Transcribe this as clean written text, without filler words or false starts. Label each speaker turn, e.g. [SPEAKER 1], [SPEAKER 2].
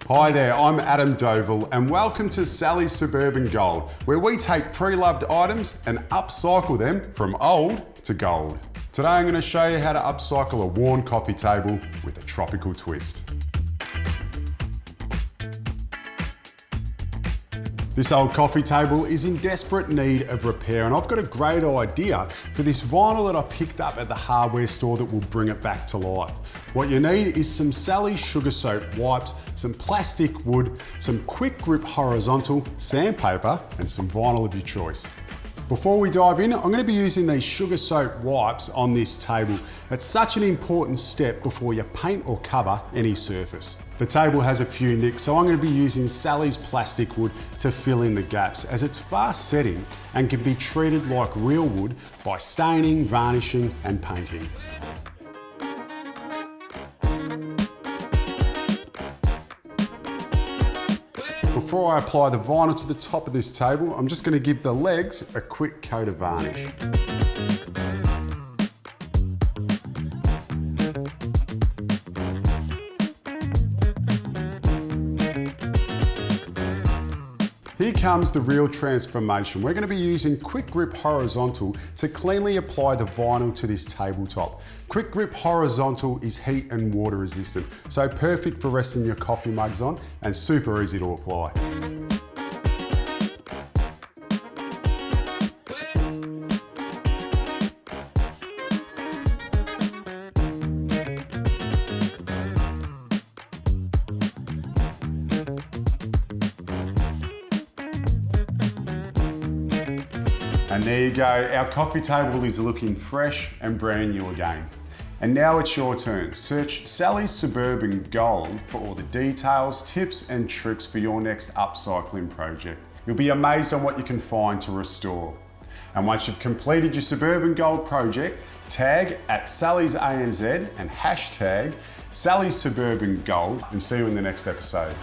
[SPEAKER 1] Hi there, I'm Adam Dovile and welcome to Selleys Suburban Gold, where we take pre-loved items and upcycle them from old to gold. Today I'm going to show you how to upcycle a worn coffee table with a tropical twist. This old coffee table is in desperate need of repair, and I've got a great idea for this vinyl that I picked up at the hardware store that will bring it back to life. What you need is some Selleys sugar soaked wipes, some plastic wood, some quick grip horizontal, sandpaper, and some vinyl of your choice. Before we dive in, I'm going to be using these sugar soaked wipes on this table. It's such an important step before you paint or cover any surface. The table has a few nicks, so I'm going to be using Selleys plastic wood to fill in the gaps, as it's fast setting and can be treated like real wood by staining, varnishing and painting. Before I apply the vinyl to the top of this table, I'm just going to give the legs a quick coat of varnish. Here comes the real transformation. We're going to be using Quick Grip Horizontal to cleanly apply the vinyl to this tabletop. Quick Grip Horizontal is heat and water resistant, so perfect for resting your coffee mugs on and super easy to apply. And there you go, our coffee table is looking fresh and brand new again. And now it's your turn. Search Selleys Suburban Gold for all the details, tips and tricks for your next upcycling project. You'll be amazed on what you can find to restore. And once you've completed your Suburban Gold project, tag at Selleys ANZ and hashtag Selleys Suburban Gold, and see you in the next episode.